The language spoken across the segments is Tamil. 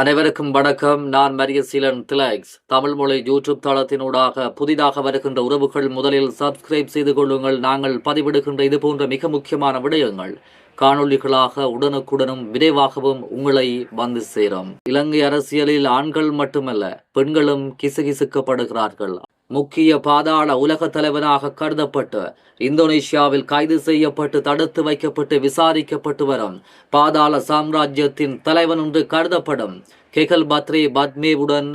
அனைவருக்கும் வணக்கம். நான் மரியசீலன் திலக்ஸ். தமிழ் மொழி யூடியூப் தளத்தினூடாக புதிதாக வருகின்ற உறவுகள் முதலில் சப்ஸ்கிரைப் செய்து கொள்ளுங்கள். நாங்கள் பதிவிடுகின்ற இது போன்ற மிக முக்கியமான விடயங்கள் காணொலிகளாக உடனுக்குடனும் விரைவாகவும் உங்களை வந்து சேரும். இலங்கை அரசியலில் ஆண்கள் மட்டுமல்ல, பெண்களும் கிசுகிசுக்கப்படுகிறார்கள். முக்கிய பாதாள உலக தலைவனாக கருதப்பட்டு இந்தோனேஷியாவில் கைது செய்யப்பட்டு தடுத்து வைக்கப்பட்டு விசாரிக்கப்பட்டு வரும் பாதாள சாம்ராஜ்யத்தின் தலைவன் என்று கருதப்படும் கெகல்பத்ரே பத்மேவுடன்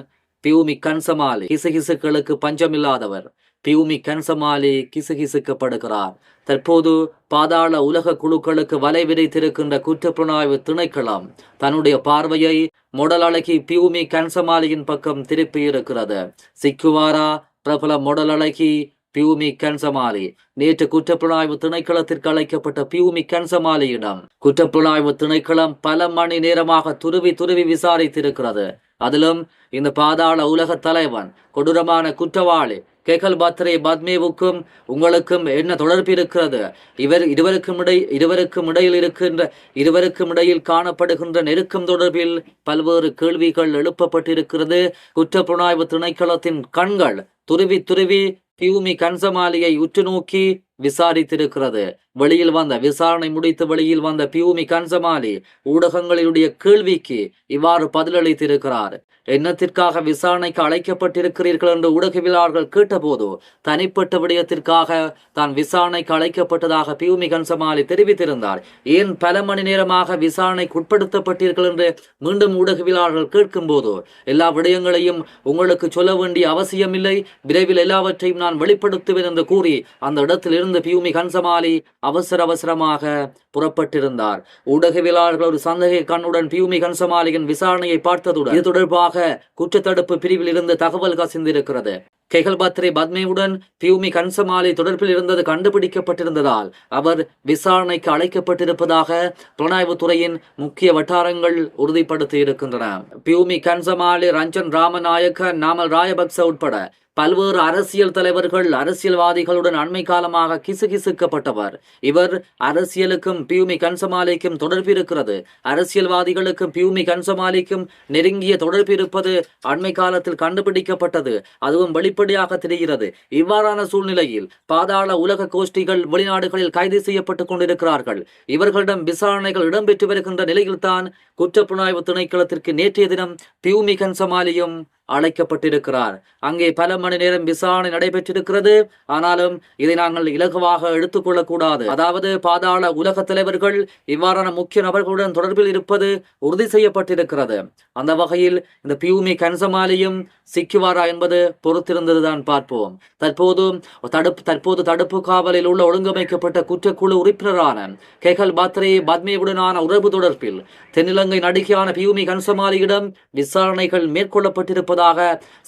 பியூமி கன்சமாலி கிசுகிசுக்களுக்கு பஞ்சமில்லாதவர். பியூமி கன்சமாலி கிசுகிசுக்கப்படுகிறார். தற்போது பாதாள உலக குழுக்களுக்கு வலை விரித்திருக்கின்ற குற்றப்புலனாய்வு திணைக்களம் தன்னுடைய பார்வையை மொடல் அழகி பியூமி கன்சமாலியின் பக்கம் திருப்பியிருக்கிறது. சிக்குவாரா பிரபல மொடல் அழகி பியூமி கன்சமாலி நேற்று குற்றப்புலனாய்வு திணைக்களத்திற்கு அழைக்கப்பட்ட பியூமி கன்சமாலியிடம் குற்றப்புலனாய்வு திணைக்களம் பல மணி நேரமாக துருவி விசாரித்திருக்கிறது. அதிலும் இந்த பாதாள உலக தலைவன் கொடூரமான குற்றவாளி கெகல்பத்ரே பத்மேவுக்கும் உங்களுக்கும் என்ன தொடர்பு இருக்கிறது? இருவருக்கும் இடையில் காணப்படுகின்ற நெருக்கம் தொடர்பில் பல்வேறு கேள்விகள் எழுப்பப்பட்டிருக்கிறது. குற்றப்புலனாய்வு திணைக்களத்தின் கண்கள் துருவி பியூமி கன்சமாலியை உற்று நோக்கி விசாரித்திருக்கிறது. விசாரணை முடித்து வெளியில் வந்த பியூமி கன்சமாலி ஊடகங்களினுடைய கேள்விக்கு இவ்வாறு பதிலளித்திருக்கிறார். என்னத்திற்காக விசாரணைக்கு அழைக்கப்பட்டிருக்கிறீர்கள் என்று ஊடகவியலாளர்கள் கேட்டபோது தனிப்பட்ட விடயத்திற்காக தான் விசாரணைக்கு அழைக்கப்பட்டதாக பியூமி கன்சமாலி தெரிவித்திருந்தார். ஏன் பல மணி நேரமாக விசாரணைக்கு உட்படுத்தப்பட்டீர்கள் என்று மீண்டும் ஊடகவியலாளர்கள் கேட்கும் போது எல்லா விடயங்களையும் உங்களுக்கு சொல்ல வேண்டிய அவசியமில்லை, விரைவில் எல்லாவற்றையும் நான் வெளிப்படுத்துவேன் என்று கூறி அந்த இடத்தில் இருந்து பியூமி கன்சமாலி அவசரமாக புறப்பட்டிருந்தார். ஊடகவியலாளர்கள் ஒரு சந்தேக கண்ணுடன் பியூமி கன்சமாலியின் விசாரணையை பார்த்ததுடன் இது தொடர்பாக குற்றத்தடுப்பு பிரிவில் இருந்து தகவல் கசிந்திருக்கிறது. கெகல்பத்ரே பத்மேவுடன் பியூமி கன்சமாலி தொடர்பில் இருந்தது கண்டுபிடிக்கப்பட்டிருந்ததால் அவர் விசாரணைக்கு அழைக்கப்பட்டிருப்பதாக புலனாய்வுத்துறையின் முக்கிய வட்டாரங்கள் உறுதிப்படுத்தி இருக்கின்றன. பியூமி கன்சமாலி, ரஞ்சன் ராமநாயக்க, நாமல் ராயபக்ச உட்பட பல்வேறு அரசியல் தலைவர்கள், அரசியல்வாதிகளுடன் அண்மை காலமாக கிசுகிசுக்கப்பட்டவர். இவர் அரசியலுக்கும் பியூமி கன்சமாலிக்கும் தொடர்பு இருக்கிறது. அரசியல்வாதிகளுக்கும் பியூமி கன்சமாலிக்கும் நெருங்கிய தொடர்பு இருப்பது அண்மை காலத்தில் கண்டுபிடிக்கப்பட்டது. அதுவும் வெளிப்படையாக தெரிகிறது. இவ்வாறான சூழ்நிலையில் பாதாள உலக கோஷ்டிகள் வெளிநாடுகளில் கைது செய்யப்பட்டுக் கொண்டிருக்கிறார்கள். இவர்களிடம் விசாரணைகள் இடம்பெற்று வருகின்ற நிலையில்தான் குற்றப்புலனாய்வு திணைக்களத்திற்கு நேற்றைய தினம் பியூமி கன்சமாலியும் அழைக்கப்பட்டிருக்கிறார். அங்கே பல மணி நேரம் விசாரணை நடைபெற்றிருக்கிறது. ஆனாலும் இதை நாங்கள் இலகுவாக எடுத்துக்கொள்ளக்கூடாது. அதாவது பாதாள உலக தலைவர்கள் இவ்வாறான முக்கிய நபர்களுடன் தொடர்பில் இருப்பது உறுதி செய்யப்பட்டிருக்கிறது. அந்த வகையில் இந்த பியூமி கன்சமாலியும் சிக்குவாரா என்பது பொறுத்திருந்ததுதான் பார்ப்போம். தற்போது தடுப்பு காவலில் உள்ள ஒழுங்கமைக்கப்பட்ட குற்றக்குழு உறுப்பினரான கெகல்பத்ரே பத்மேவுடனான உறவு தொடர்பில் தென்னிலங்கை நடிகையான பியூமி கன்சமாலியிடம் விசாரணைகள் மேற்கொள்ளப்பட்டிருப்பதாக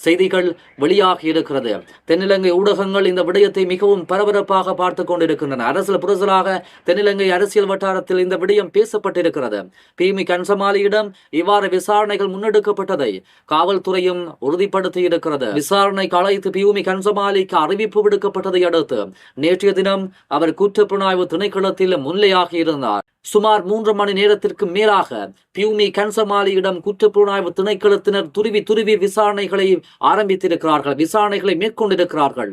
செய்திகள் வெளியாகி இருக்கிறது. தென்னிலங்கை ஊடகங்கள் இந்த விடயத்தை மிகவும் பரபரப்பாக பார்த்துக் கொண்டிருக்கின்றன. அரசியல் புரசலாக தென்னிலங்கை அரசியல் வட்டாரத்தில் இந்த விடயம் பேசப்பட்டிருக்கிறது. பியூமி கன்சமாலியிடம் இவ்வாறு விசாரணைகள் முன்னெடுக்கப்பட்டதை காவல்துறையும் உறுதிப்படுத்தி இருக்கிறது. விசாரணைக்கு அழைத்து பியூமி கன்சமாலிக்கு அறிவிப்பு விடுக்கப்பட்டதை அடுத்து நேற்றைய தினம் அவர் குற்றப்புலனாய்வு திணைக்களத்தில் முன்னிலையாகி இருந்தார். சுமார் 3 மணி நேரத்திற்கு மேலாக பியூமி கன்சமாலியிடம் குற்றப்புலனாய்வு திணைக்களத்தினர் துருவி விசாரணைகளை ஆரம்பித்திருக்கிறார்கள், விசாரணைகளை மேற்கொண்டிருக்கிறார்கள்.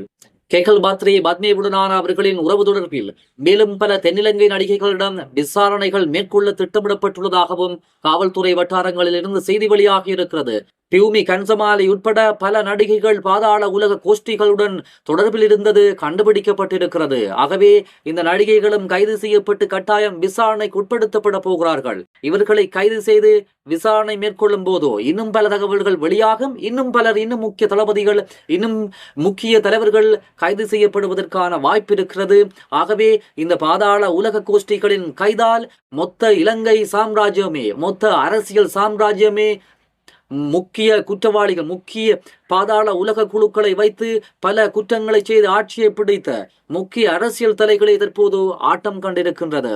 கெகல்பத்ரே பத்மேவுடனான அவர்களின் உறவு தொடர்பில் மேலும் பல தென்னிலங்கை நடிகைகளிடம் விசாரணைகள் மேற்கொள்ள திட்டமிடப்பட்டுள்ளதாகவும் காவல்துறை வட்டாரங்களில் இருந்து செய்தி வெளியாகி இருக்கிறது. பியூமி கன்சமாலி உட்பட பல நடிகைகள் பாதாள உலக கோஷ்டிகளுடன் தொடர்பில் இருந்தது கண்டுபிடிக்கப்பட்டிருக்கிறது. ஆகவே இந்த நடிகைகளும் கைது செய்யப்பட்டு கட்டாயம் விசாரணைக்கு உட்படுத்தப்பட போகிறார்கள். இவர்களை கைது செய்து விசாரணை மேற்கொள்ளும் போதோ இன்னும் பல தகவல்கள் வெளியாகும். இன்னும் முக்கிய தளபதிகள், இன்னும் முக்கிய தலைவர்கள் கைது செய்யப்படுவதற்கான வாய்ப்பு இருக்கிறது. ஆகவே இந்த பாதாள உலக கோஷ்டிகளின் கைதால் மொத்த இலங்கை சாம்ராஜ்யமே, மொத்த அரசியல் சாம்ராஜ்யமே, முக்கிய குற்றவாளிகள், முக்கிய பாதாள உலக குழுக்களை வைத்து பல குற்றங்களை செய்து ஆட்சியை பிடித்த முக்கிய அரசியல் தலைகளை தற்போது ஆட்டம் கண்டிருக்கின்றது.